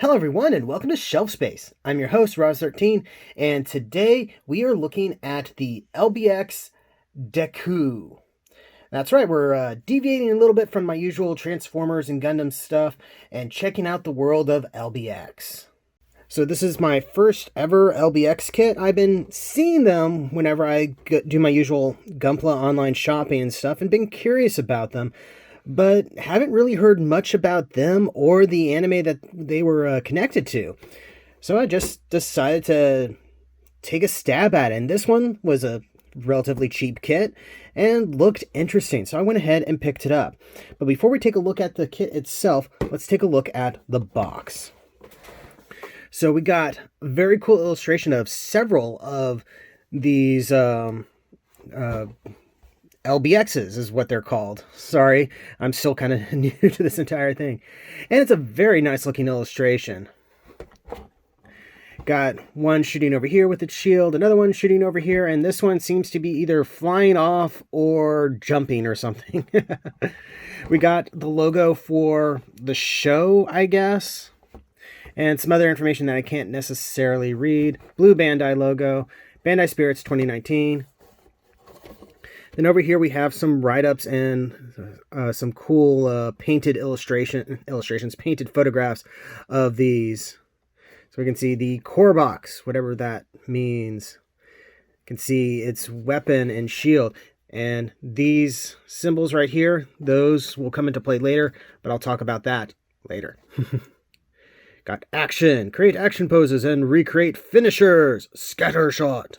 Hello everyone and welcome to Shelf Space. I'm your host Roz13 and today we are looking at the LBX Deqoo. That's right, we're deviating a little bit from my usual Transformers and Gundam stuff and checking out the world of LBX. So this is my first ever LBX kit. I've been seeing them whenever I do my usual Gunpla online shopping and stuff and been curious about them, but haven't really heard much about them or the anime that they were connected to. So I just decided to take a stab at it, and this one was a relatively cheap kit and looked interesting, so I went ahead and picked it up. But before we take a look at the kit itself, let's take a look at the box. So we got a very cool illustration of several of these LBXs is what they're called. Sorry, I'm still kind of new to this entire thing. And it's a very nice looking illustration. Got one shooting over here with its shield, another one shooting over here, and this one seems to be either flying off or jumping or something. We got the logo for the show, I guess, and some other information that I can't necessarily read. Blue Bandai logo, Bandai Spirits 2019. Then over here we have some write-ups and some cool painted illustrations, painted photographs of these. So we can see the core box, whatever that means. You can see its weapon and shield. And these symbols right here, those will come into play later, but I'll talk about that later. Got action, create action poses and recreate finishers, scatter shot.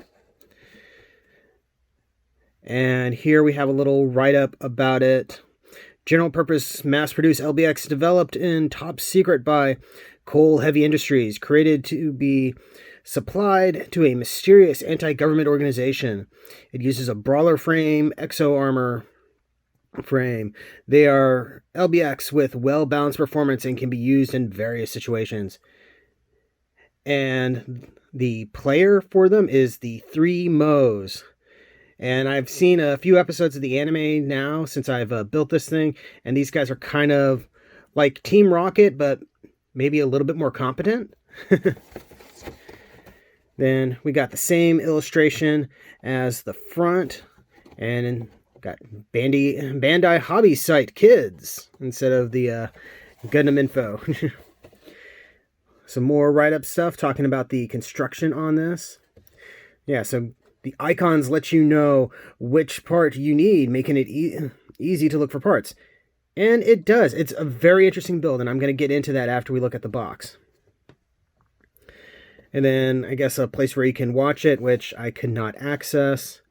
And here we have a little write-up about it. General purpose mass-produced LBX developed in top secret by Coal Heavy Industries, created to be supplied to a mysterious anti-government organization. It uses a brawler frame, exo armor frame. They are LBX with well-balanced performance and can be used in various situations. And the player for them is the 3 Moes. And I've seen a few episodes of the anime now since I've built this thing, and these guys are kind of like Team Rocket, but maybe a little bit more competent. Then we got the same illustration as the front, and got Bandai Hobby Site Kids instead of the Gundam info. Some more write-up stuff talking about the construction on this. Yeah, so the icons let you know which part you need, making it easy to look for parts. And it does. It's a very interesting build, and I'm going to get into that after we look at the box. And then, I guess, a place where you can watch it, which I could not access.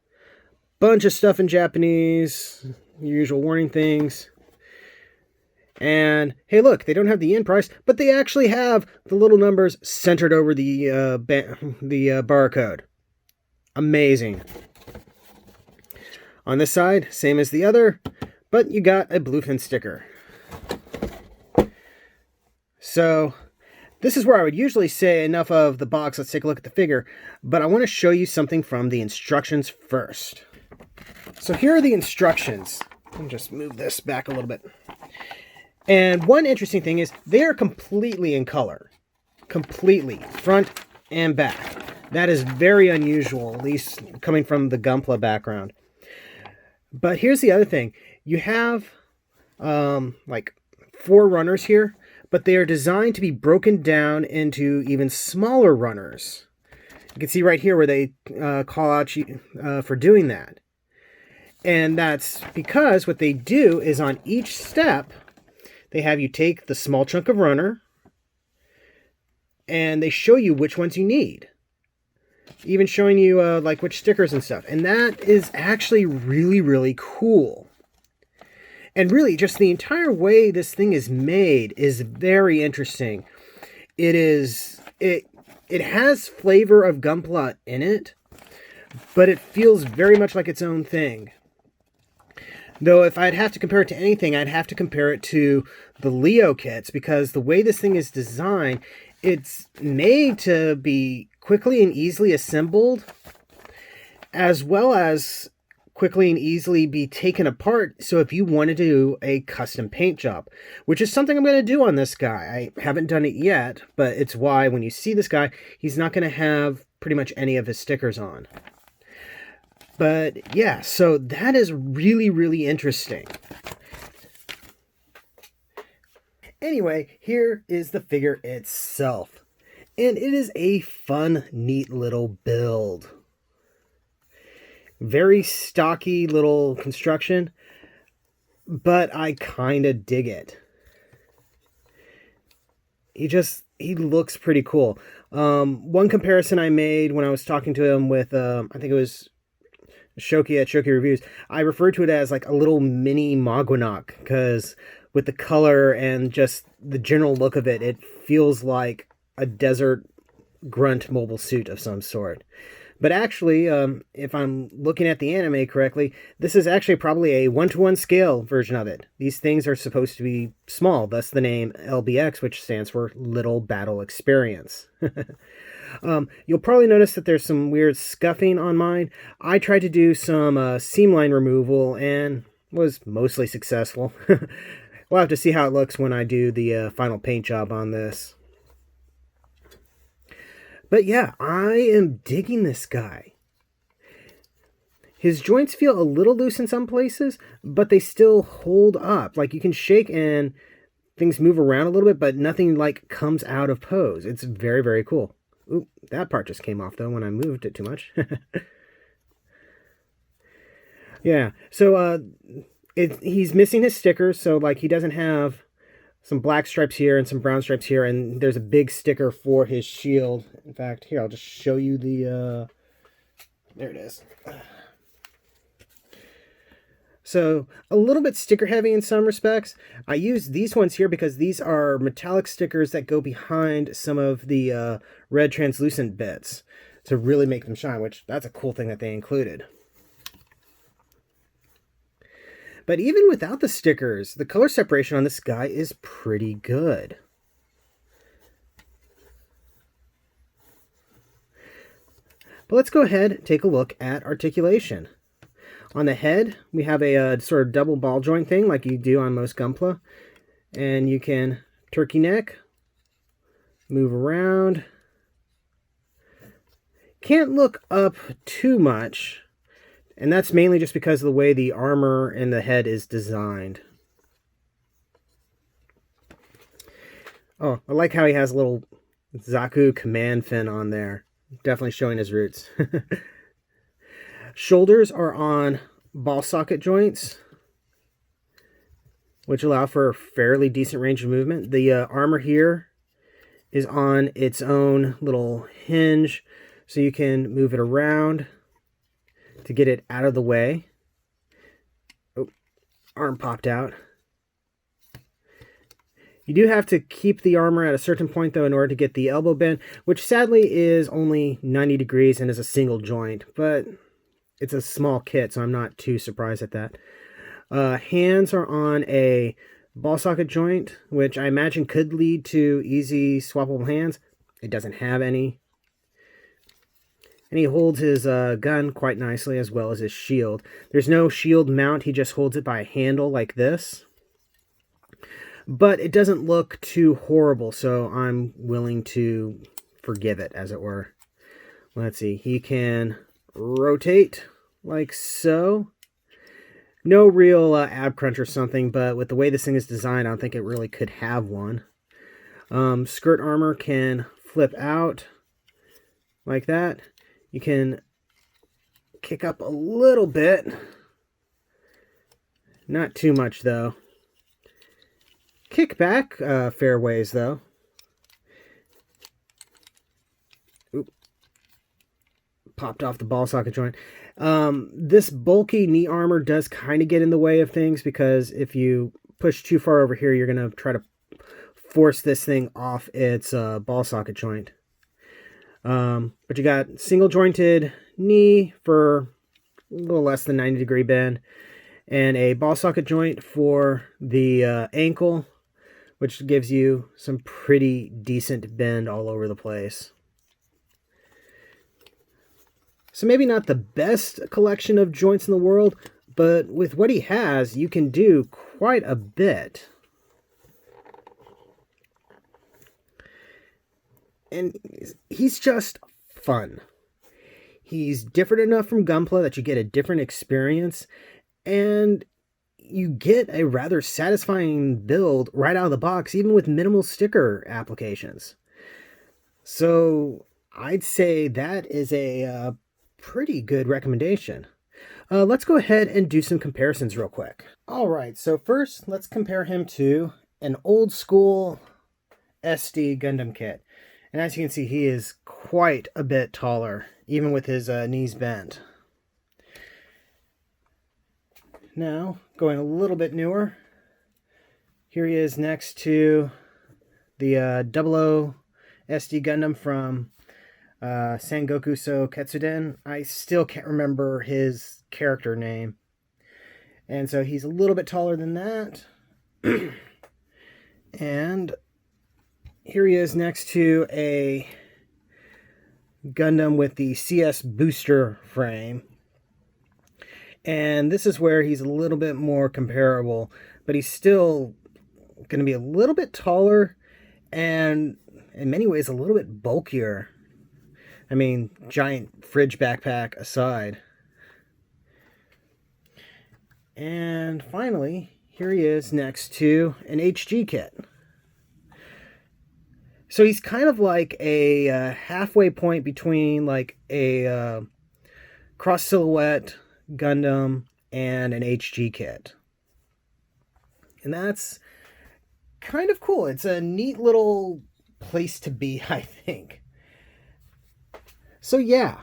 Bunch of stuff in Japanese, your usual warning things. And, hey, look, they don't have the in price, but they actually have the little numbers centered over the barcode. Amazing. On this side, same as the other, but you got a bluefin sticker. So this is where I would usually say enough of the box, let's take a look at the figure, but I want to show you something from the instructions first. So here are the instructions. Let me just move this back a little bit. And one interesting thing is they are completely in color. Completely, front and back. That is very unusual, at least coming from the Gunpla background. But here's the other thing. You have like 4 runners here, but they are designed to be broken down into even smaller runners. You can see right here where they call out you for doing that. And that's because what they do is on each step, they have you take the small chunk of runner, and they show you which ones you need. Even showing you like which stickers and stuff. And that is actually really, really cool. And really, just the entire way this thing is made is very interesting. It has flavor of Gunpla in it, but it feels very much like its own thing. Though if I'd have to compare it to anything, I'd have to compare it to the Leo kits, because the way this thing is designed, it's made to be quickly and easily assembled, as well as quickly and easily be taken apart. So if you want to do a custom paint job, which is something I'm going to do on this guy. I haven't done it yet, but it's why when you see this guy, he's not going to have pretty much any of his stickers on. But yeah, so that is really, really interesting. Anyway, here is the figure itself. And it is a fun, neat little build. Very stocky little construction, but I kind of dig it. He looks pretty cool. One comparison I made when I was talking to him with, I think it was Shoki at Shoki Reviews, I referred to it as like a little mini Mogwinock, because with the color and just the general look of it, it feels like a desert grunt mobile suit of some sort. But actually, if I'm looking at the anime correctly, this is actually probably a 1-to-1 scale version of it. These things are supposed to be small, thus the name LBX, which stands for Little Battle Experience. You'll probably notice that there's some weird scuffing on mine. I tried to do some seam line removal and was mostly successful. We'll have to see how it looks when I do the final paint job on this. But yeah, I am digging this guy. His joints feel a little loose in some places, but they still hold up. Like you can shake and things move around a little bit, but nothing like comes out of pose. It's very, very cool. Ooh, that part just came off though when I moved it too much. Yeah, so he's missing his stickers, so like he doesn't have some black stripes here and some brown stripes here, and there's a big sticker for his shield. In fact, here, I'll just show you the, there it is. So, a little bit sticker heavy in some respects. I use these ones here because these are metallic stickers that go behind some of the red translucent bits to really make them shine, which that's a cool thing that they included. But even without the stickers, the color separation on this guy is pretty good. But let's go ahead and take a look at articulation. On the head, we have a sort of double ball joint thing like you do on most Gunpla. And you can turkey neck, move around. Can't look up too much. And that's mainly just because of the way the armor in the head is designed. Oh, I like how he has a little Zaku command fin on there. Definitely showing his roots. Shoulders are on ball socket joints, which allow for a fairly decent range of movement. The armor here is on its own little hinge, so you can move it around to get it out of the way. Oh, arm popped out. You do have to keep the armor at a certain point, though, in order to get the elbow bend, which sadly is only 90 degrees and is a single joint, but it's a small kit, so I'm not too surprised at that. Hands are on a ball socket joint, which I imagine could lead to easy swappable hands. It doesn't have any. And he holds his gun quite nicely, as well as his shield. There's no shield mount, he just holds it by a handle like this. But it doesn't look too horrible, so I'm willing to forgive it, as it were. Let's see, he can rotate like so. No real ab crunch or something, but with the way this thing is designed, I don't think it really could have one. Skirt armor can flip out like that. You can kick up a little bit. Not too much, though. Kick back fair ways, though. Oop. Popped off the ball socket joint. This bulky knee armor does kind of get in the way of things, because if you push too far over here, you're going to try to force this thing off its ball socket joint. But you got single jointed knee for a little less than 90 degree bend, and a ball socket joint for the ankle, which gives you some pretty decent bend all over the place. So maybe not the best collection of joints in the world, but with what he has, you can do quite a bit. And he's just fun. He's different enough from Gunpla that you get a different experience, and you get a rather satisfying build right out of the box, even with minimal sticker applications. So I'd say that is a pretty good recommendation. Let's go ahead and do some comparisons real quick. All right, so first let's compare him to an old school SD Gundam kit. And as you can see, he is quite a bit taller, even with his knees bent. Now, going a little bit newer, here he is next to the 00 SD Gundam from Sengoku So Ketsuden. I still can't remember his character name. And so he's a little bit taller than that. And here he is next to a Gundam with the CS booster frame. And this is where he's a little bit more comparable, but he's still going to be a little bit taller and in many ways a little bit bulkier. I mean, giant fridge backpack aside. And finally, here he is next to an HG kit. So he's kind of like a halfway point between like a cross silhouette Gundam and an HG kit. And that's kind of cool. It's a neat little place to be, I think. So yeah,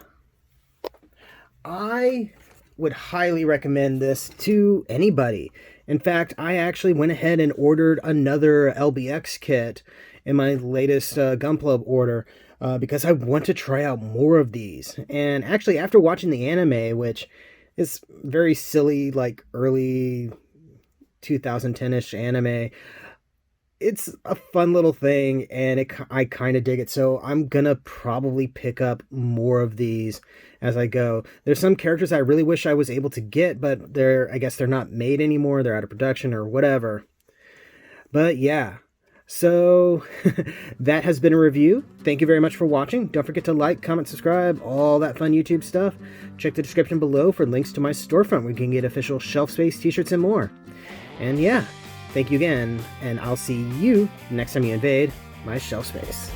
I would highly recommend this to anybody. In fact, I actually went ahead and ordered another LBX kit in my latest Gunpla order because I want to try out more of these. And actually, after watching the anime, which is very silly, like early 2010-ish anime, it's a fun little thing, and I kind of dig it. So I'm gonna probably pick up more of these as I go. There's some characters I really wish I was able to get, but I guess they're not made anymore. They're out of production or whatever. But yeah. So that has been a review. Thank you very much for watching. Don't forget to like, comment, subscribe, all that fun YouTube stuff. Check the description below for links to my storefront where you can get official shelf space t-shirts and more. And yeah, thank you again, and I'll see you next time you invade my shelf space.